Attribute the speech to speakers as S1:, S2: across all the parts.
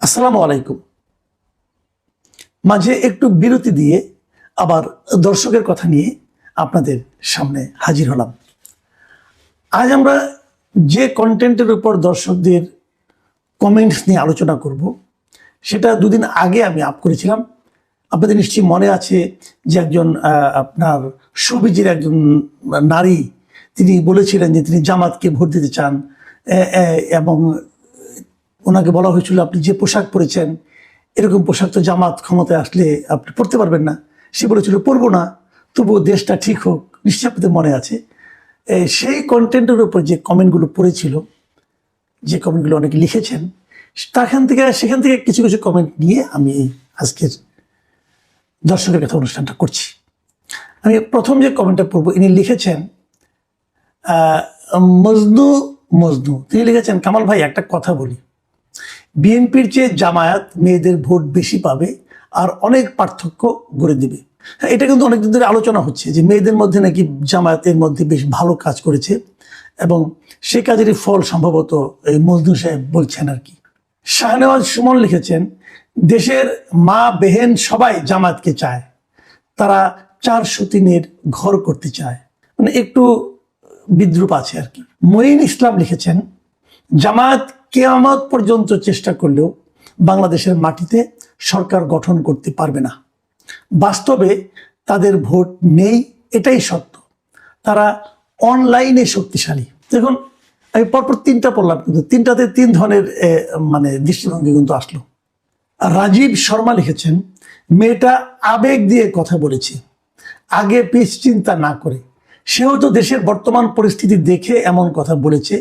S1: আসসালামু আলাইকুম। মাঝে একটু বিরতি দিয়ে আবার দর্শকের কথা নিয়ে আপনাদের সামনে হাজির হলাম। আজ আমরা যে কন্টেন্টের উপর দর্শকদের কমেন্টস নিয়ে আলোচনা করব সেটা দুদিন আগে আমি আপ করেছিলাম। আপনাদের নিশ্চয়ই মনে আছে যে একজন আপনার সুবিজির একজন নারী তিনি বলেছিলেন যে তিনি জামাতকে ভোট দিতে চান এবং ওনাকে বলা হয়েছিল আপনি যে পোশাক পরেছেন এরকম পোশাক তো জামাত ক্ষমতায় আসলে আপনি পরতে পারবেন না। সে বলেছিল পরবো না, তবুও দেশটা ঠিক হোক। নিশ্চয়ই আপনাদের মনে আছে। সেই কন্টেন্টের উপর যে কমেন্টগুলো পড়েছিল, যে কমেন্টগুলো অনেকে লিখেছেন, সেখান থেকে কিছু কিছু কমেন্ট নিয়ে আমি আজকের দর্শকের কথা অনুষ্ঠানটা করছি। আমি প্রথম যে কমেন্টটা পড়বো, ইনি লিখেছেন মজনু মজনু। তিনি লিখেছেন, কামাল ভাই একটা কথা বলি, বিএনপির চেয়ে জামায়াত মেয়েদের ভোট বেশি পাবে আর অনেক পার্থক্য গড়ে দেবে। এটা কিন্তু অনেকদিন ধরে আলোচনা হচ্ছে যে মেয়েদের মধ্যে নাকি জামায়াতের মধ্যে বেশ ভালো কাজ করেছে এবং সে কাজেরই ফল সম্ভবত এই মজনু সাহেব বলছেন আর কি। শাহনেওয়াজ সুমন লিখেছেন, দেশের মা বেহেন সবাই জামায়াতকে চায়, তারা 403-এর ঘর করতে চায়। মানে একটু বিদ্রুপ আছে আর কি। মঈন ইসলাম লিখেছেন, জামায়াত কিয়ামত পর্যন্ত চেষ্টা করলেও বাংলাদেশের মাটিতে সরকার গঠন করতে পারবে না। বাস্তবে তাদের ভোট নেই, এটাই সত্য। তারা অনলাইনে শক্তিশালী। দেখুন, আমি পরপর তিনটা পড়লাম, কিন্তু তিনটাতে তিন ধরনের দৃষ্টিভঙ্গি কিন্তু আসলো। রাজীব শর্মা লিখেছেন, মেয়েটা আবেগ দিয়ে কথা বলেছে, আগে পিছ চিন্তা না করে। সে হয়তো দেশের বর্তমান পরিস্থিতি দেখে এমন কথা বলেছে,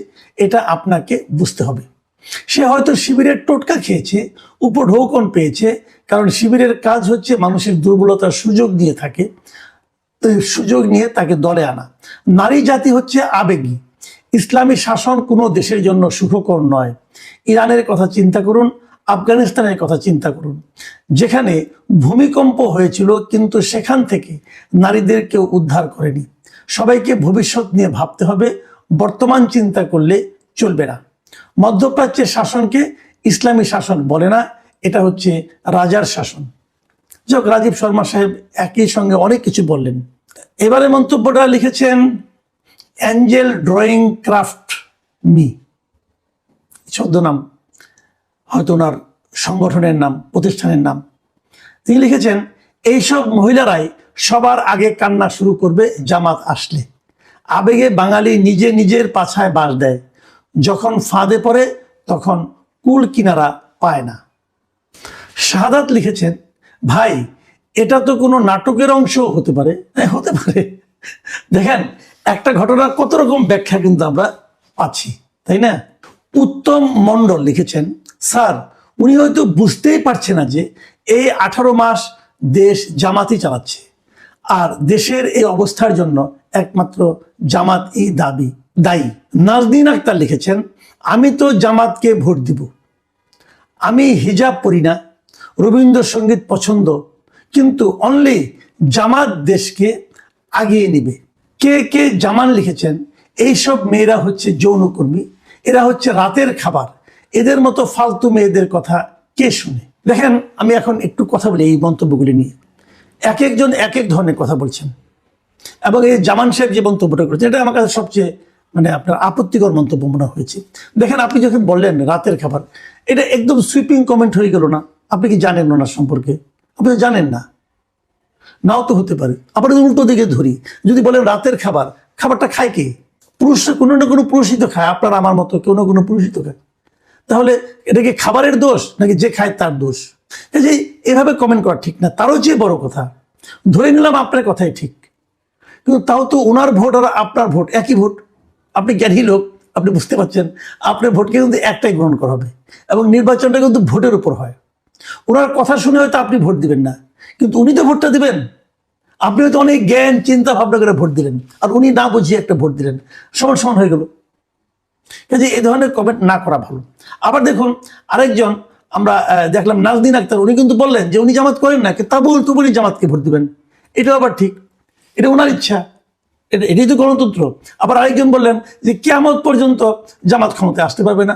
S1: এটা আপনাকে বুঝতে হবে। সে হয়তো শিবিরের টোটকা খেয়েছে, উপঢৌকন পেয়েছে, কারণ শিবিরের কাজ হচ্ছে মানুষের দুর্বলতার সুযোগ দিয়ে থাকে, সুযোগ নিয়ে তাকে দলে আনা। নারী জাতি হচ্ছে আবেগী। ইসলামী শাসন কোনো দেশের জন্য সুখকর নয়। ইরানের কথা চিন্তা করুন, আফগানিস্তানের কথা চিন্তা করুন, যেখানে ভূমিকম্প হয়েছিল কিন্তু সেখান থেকে নারীদের কেউ উদ্ধার করেনি। সবাইকে ভবিষ্যৎ নিয়ে ভাবতে হবে, বর্তমান চিন্তা করলে চলবে না। মধ্যপ্রাচ্যের শাসনকে ইসলামী শাসন বলে না, এটা হচ্ছে রাজার শাসন। যাক, রাজীব শর্মা সাহেব একই সঙ্গে অনেক কিছু বললেন। এবারে মন্তব্যটা লিখেছেন অ্যাঞ্জেল ড্রয়িং ক্রাফট মি, ছদ্মনাম, হয়তো ওনার সংগঠনের নাম, প্রতিষ্ঠানের নাম। তিনি লিখেছেন, এইসব মহিলারাই সবার আগে কান্না শুরু করবে জামাত আসলে। আবেগে বাঙালি নিজে নিজের পাছায় বাস দেয়, যখন ফাঁদে পড়ে তখন কুল কিনারা পায় না। শাহাদাত লিখেছেন, ভাই এটা তো কোনো নাটকের অংশ হতে পারে। হতে পারে। দেখেন, একটা ঘটনার কত রকম ব্যাখ্যা কিন্তু আমরা পাচ্ছি, তাই না? উত্তম মণ্ডল লিখেছেন, স্যার উনি হয়তো বুঝতেই পারছে না যে এই 18 মাস দেশ জামাতই চালাচ্ছে, আর দেশের এই অবস্থার জন্য একমাত্র জামাতই দায়ী। নাজনীন আক্তার লিখেছেন, আমি তো জামাতকে ভোট দিব। আমি হিজাব পরি না, রবীন্দ্রসঙ্গীত পছন্দ, কিন্তু অনলি জামাত দেশকে আগিয়ে নিবে। কে কে জামান লিখেছেন, এইসব মেয়েরা হচ্ছে যৌনকর্মী, এরা হচ্ছে রাতের খাবার, এদের মতো ফালতু মেয়েদের কথা কে শুনে। দেখেন, আমি এখন একটু কথা বলি এই মন্তব্যগুলি নিয়ে। এক একজন এক এক ধরনের কথা বলছেন, এবং এই জামান সাহেব যে মন্তব্যটা করেছেন এটা আমার কাছে সবচেয়ে আপনার আপত্তিকর মন্তব্য মনে হয়েছে। দেখেন, আপনি যখন বললেন রাতের খাবার, এটা একদম সুইপিং কমেন্ট হয়ে গেল না? আপনি কি জানেন ওনার সম্পর্কে? আপনি জানেন না, নাও তো হতে পারে। আবার উল্টো দিকে ধরি, যদি বলেন রাতের খাবার, খাবারটা খায় কে? পুরুষরা কোনো না কোনো পুরুষই তো খায়, আপনার আমার মতো কেউ না কোনো পুরুষই তো খায়। তাহলে এটা কি খাবারের দোষ নাকি যে খায় তার দোষ? এই যে এভাবে কমেন্ট করা ঠিক না। তারও যে বড় কথা, ধরে নিলাম আপনার কথাই ঠিক, কিন্তু তাও তো ওনার ভোট আর আপনার ভোট একই ভোট। আপনি জ্ঞানী লোক, আপনি বুঝতে পারছেন, আপনার ভোটকে কিন্তু একটাই গ্রহণ করা হবে, এবং নির্বাচনটা কিন্তু ভোটের উপর হয়। ওনার কথা শুনে হয়তো আপনি ভোট দিবেন না, কিন্তু উনি তো ভোটটা দিবেন। আপনি হয়তো অনেক জ্ঞান চিন্তা ভাবনা করে ভোট দিলেন, আর উনি না বুঝিয়ে একটা ভোট দিলেন, সমান সমান হয়ে গেল। কাজে এই ধরনের কমেন্ট না করা ভালো। আবার দেখুন, আরেকজন আমরা দেখলাম নাজনীন আক্তার, উনি কিন্তু বললেন যে উনি জামাত করেন না, তবু উনি জামাতকে ভোট দিবেন। এটাও আবার ঠিক, এটা ওনার ইচ্ছা, এটাই তো গণতন্ত্র। আবার আরেকজন বললেন যে কিয়ামত পর্যন্ত জামাত ক্ষমতায় আসতে পারবে না,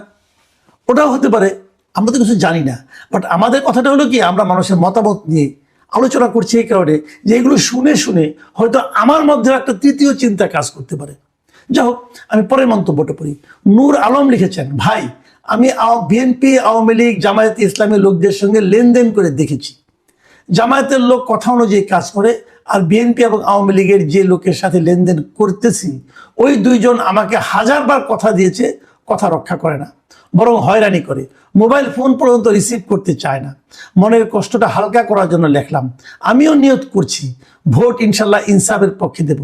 S1: ওটাও হতে পারে। আমরা তো কিছু জানি না, বাট আমাদের কথাটা হলো কি, আমরা মানুষের মতামত নিয়ে আলোচনা করছি এই কারণে যে এগুলো শুনে শুনে হয়তো আমার মধ্যে একটা তৃতীয় চিন্তা কাজ করতে পারে। যাই হোক, আমি পরের মন্তব্যটা পড়ি। নূর আলম লিখেছেন, ভাই আমি বিএনপি, আওয়ামী লীগ, জামায়াতে ইসলামী লোকদের সঙ্গে লেনদেন করে দেখেছি। জামায়াতের লোক কথা অনুযায়ী কাজ করে, আর বিএনপি এবং আওয়ামী লীগের যে লোকের সাথে লেনদেন করতেছি ওই দুইজন আমাকে হাজারবার কথা দিয়েছে, কথা রক্ষা করে না, বরং হয়রানি করে, মোবাইল ফোন পর্যন্ত রিসিভ করতে চায় না। মনের কষ্টটা হালকা করার জন্য লেখলাম। আমিও নিয়ত করছি ভোট ইনশাল্লাহ ইনসাফের পক্ষে দেব।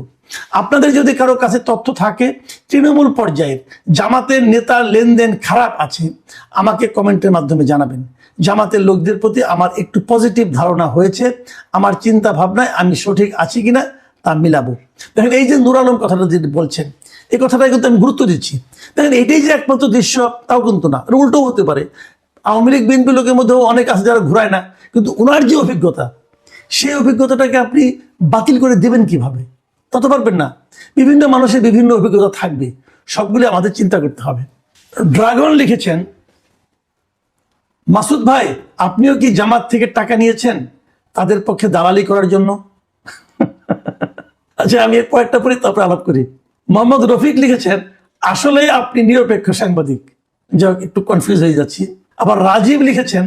S1: আপনাদের যদি কারো কাছে তথ্য থাকে তৃণমূল পর্যায়ের জামাতের নেতার লেনদেন খারাপ আছে, আমাকে কমেন্টের মাধ্যমে জানাবেন। জামাতের লোকদের প্রতি আমার একটু পজিটিভ ধারণা হয়েছে, আমার চিন্তা ভাবনায় আমি সঠিক আছি কিনা তা মিলাবো। দেখেন, এই যে নূর আলম কথাটা যেটা বলছেন, এই কথাটা কিন্তু আমি গুরুত্ব দিচ্ছি। দেখেন, এটাই যে একমাত্র দৃশ্য তাও কিন্তু না, উল্টো হতে পারে। আওয়ামী লীগ বিএনপি লোকের মধ্যেও অনেক আছে যারা ঘুরায় না, কিন্তু ওনার যে অভিজ্ঞতা, সেই অভিজ্ঞতাটাকে আপনি বাতিল করে দেবেন কিভাবে? তা তো পারবেন না। বিভিন্ন মানুষের বিভিন্ন অভিজ্ঞতা থাকবে, সবগুলি আমাদের চিন্তা করতে হবে। ড্রাগন লিখেছেন, মাসুদ ভাই আপনিও কি জামাত থেকে টাকা নিয়েছেন তাদের পক্ষে দালালি করার জন্য? আচ্ছা, আমি এর কয়েকটা পরে তারপরে আলাপ করি। মোহাম্মদ রফিক লিখেছেন, আসলে আপনি নিরপেক্ষ সাংবাদিক। যা একটু কনফিউজ হয়ে যাচ্ছি। আবার রাজীব লিখেছেন,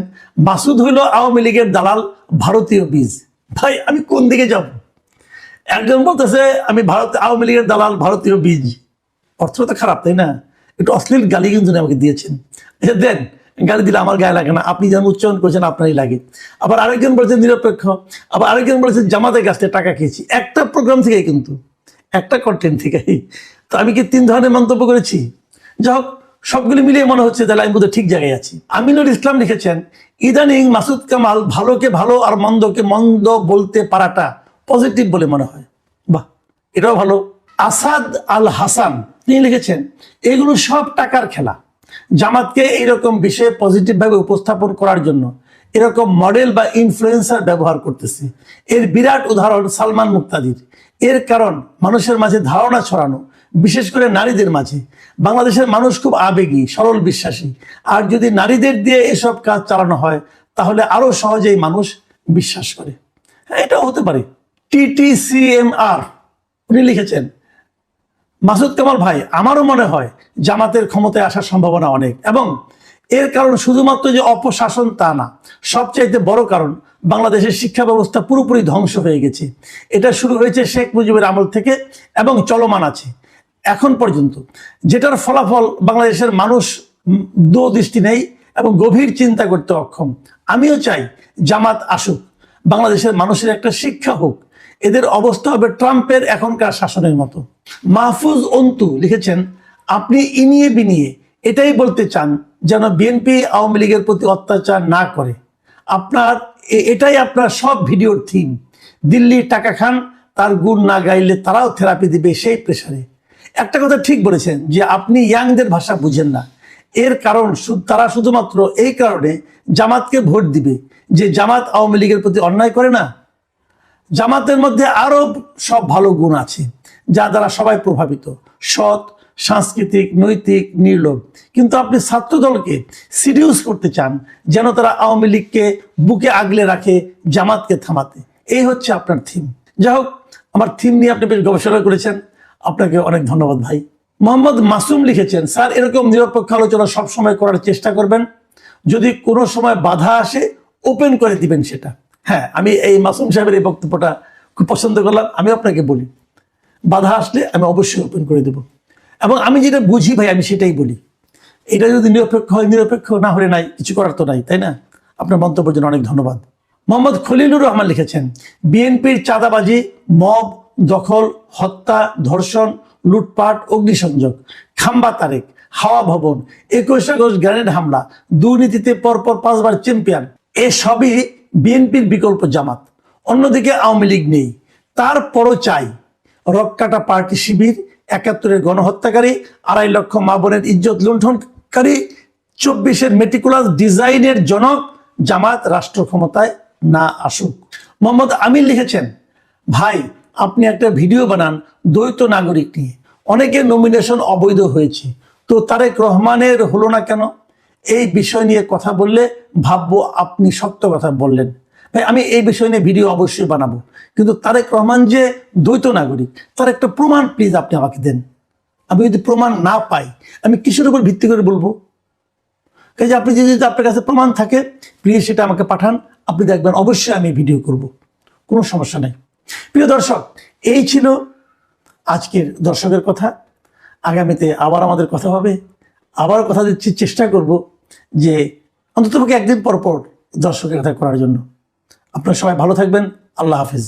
S1: মাসুদ হইল আওয়ামী লীগের দালাল, ভারতীয় বীজ। ভাই আমি কোন দিকে যাব? একজন বলতেছে আমি আওয়ামী লীগের দালাল, ভারতীয় বীজ। অর্থটা খারাপ, তাই না? একটু অশ্লীল গালি কিন্তু আমাকে দিয়েছেন। আচ্ছা দেন, গালি দিলে আমার গায়ে লাগে না, আপনি যেমন উচ্চারণ করেছেন আপনারই লাগে। আবার আরেকজন বলছেন নিরপেক্ষ, আবার আরেকজন বলেছেন জামাতের কাছ থেকে টাকা খেয়েছি। একটা প্রোগ্রাম থেকে কিন্তু, একটা কন্টেন্ট থেকেই। তো আমি কি 3 ধরনের মন্তব্য করেছি? যাই হোক, সবগুলি মিলিয়ে মনে হচ্ছে তাহলে আমি বোধহয় ঠিক জায়গায় আছি। আমিনুল ইসলাম লিখেছেন, ইদানিং মাসুদ কামাল ভালোকে ভালো আর মন্দকে মন্দ বলতে পারাটা পজিটিভ বলে মনে হয়। বাহ, এটাও ভালো। আসাদ আল হাসান তিনি লিখেছেন, এগুলো সব টাকার খেলা। জামাতকে এরকম বিষয়ে পজিটিভভাবে উপস্থাপন করার জন্য এরকম মডেল বা ইনফ্লুয়েন্সার ব্যবহার করতেছে। এর বিরাট উদাহরণ সালমান মুক্তাদির। এর কারণ মানুষের মাঝে ধারণা ছড়ানো, বিশেষ করে নারীদের মাঝে। বাংলাদেশের মানুষ খুব আবেগী, সরল বিশ্বাসী, আর যদি নারীদের দিয়ে এসব কাজ চালানো হয় তাহলে আরো সহজেই মানুষ বিশ্বাস করে। হ্যাঁ, এটাও হতে পারে। TTCMR উনি লিখেছেন, মাসুদ কামাল ভাই আমারও মনে হয় জামাতের ক্ষমতায় আসার সম্ভাবনা অনেক, এবং এর কারণ শুধুমাত্র যে অপশাসন তা না, সবচাইতে বড় কারণ বাংলাদেশের শিক্ষা ব্যবস্থা পুরোপুরি ধ্বংস হয়ে গেছে। এটা শুরু হয়েছে শেখ মুজিবের আমল থেকে এবং চলমান আছে এখন পর্যন্ত, যেটার ফলাফল বাংলাদেশের মানুষ দূরদৃষ্টি নেই এবং গভীর চিন্তা করতে অক্ষম। আমিও চাই জামাত আসুক, বাংলাদেশের মানুষের একটা শিক্ষা হোক। এদের অবস্থা হবে ট্রাম্পের এখনকার শাসনের মতো। মাহফুজ অন্তু লিখেছেন, আপনি ইনিয়ে বিনিয়ে এটাই বলতে চান যেন বিএনপি আওয়ামী লীগের প্রতি অত্যাচার না করে। এটাই আপনার সব ভিডিওর থিম। দিল্লি টাকা খান, তার গুণ না গাইলে তারাও থেরাপি দিবে সেই প্রেসারে। একটা কথা ঠিক বলেছেন যে আপনি ইয়াংদের ভাষা বুঝেন না। এর কারণ তারা শুধুমাত্র এই কারণে জামাতকে ভোট দিবে যে জামাত আওয়ামী লীগের প্রতি অন্যায় করে না। জামাতের মধ্যে আরো সব ভালো গুণ আছে যা দ্বারা সবাই প্রভাবিত, সৎ, সাংস্কৃতিক, নৈতিক, নির্লোভ। কিন্তু আপনি ছাত্র দলকে সিডিউস করতে চান যেন তারা আওয়ামী লীগকে বুকে আগলে রাখে জামাতকে থামাতে। এই হচ্ছে আপনার থিম। যাই হোক, আমার থিম নিয়ে আপনি বেশ গবেষণা করেছেন, আপনাকে অনেক ধন্যবাদ ভাই। মোহাম্মদ মাসুম লিখেছেন, স্যার এরকম নিরপেক্ষ আলোচনা সবসময় করার চেষ্টা করবেন, যদি কোনো সময় বাধা আসে ওপেন করে দিবেন সেটা। হ্যাঁ, আমি এই মাসুম সাহেবের এই বক্তব্যটা খুব পছন্দ করলাম। আমি আপনাকে বলি, বাধা আসলে আমি অবশ্যই ওপেন করে দেব, এবং আমি যেটা বুঝি ভাই আমি সেটাই বলি। এটা যদি নিরপেক্ষ হয়, নিরপেক্ষ না হলে নাই, কিছু করার তো নাই, তাই না? আপনার মন্তব্যের জন্য অনেক ধন্যবাদ। মোহাম্মদ খলিলুর রহমান লিখেছেন, বিএনপির চাঁদাবাজি, মব, দখল, হত্যা, ধর্ষণ, লুটপাট, অগ্নিসংযোগ, খাম্বা তারেক, হাওয়া ভবন, 21 আগস্ট গ্রেনেড হামলা, দুর্নীতিতে পরপর 5 বার চ্যাম্পিয়ন, এসবই বিএনপির বিকল্প জামাত। অন্যদিকে আওয়ামী লীগ নেই, তারপরও চাই রক্কাটা পার্টি শিবির, 71-এর গণহত্যাকারী, 2.5 লক্ষ মা বোনের ইজ্জত লুণ্ঠনকারী, 24-এর মেটিকুলাস ডিজাইনের জনক জামাত রাষ্ট্র ক্ষমতায় না আসুক। মোহাম্মদ আমির লিখেছেন, ভাই আপনি একটা ভিডিও বানান দ্বৈত নাগরিক নিয়ে, অনেকের নমিনেশন অবৈধ হয়েছে, তো তারেক রহমানের হলো না কেন? এই বিষয় নিয়ে কথা বললে ভাববো আপনি সত্য কথা বললেন। ভাই আমি এই বিষয় নিয়ে ভিডিও অবশ্যই বানাবো, কিন্তু তারেক রহমান যে দ্বৈত নাগরিক তার একটা প্রমাণ প্লিজ আপনি আমাকে দেন। আমি যদি প্রমাণ না পাই আমি কিসের উপর ভিত্তি করে বলবো? কাজে আপনি যদি আপনার কাছে প্রমাণ থাকে প্লিজ সেটা আমাকে পাঠান, আপনি দেখবেন অবশ্যই আমি ভিডিও করব, কোনো সমস্যা নেই। প্রিয় দর্শক, এই ছিল আজকের দর্শকের কথা। আগামীতে আবার আমাদের কথা হবে, আবার কথা দিচ্ছি, চেষ্টা করব যে অন্ততপক্ষে একদিন পর পর দর্শকের কথা করার জন্য। আপনারা সবাই ভালো থাকবেন। আল্লাহ হাফিজ।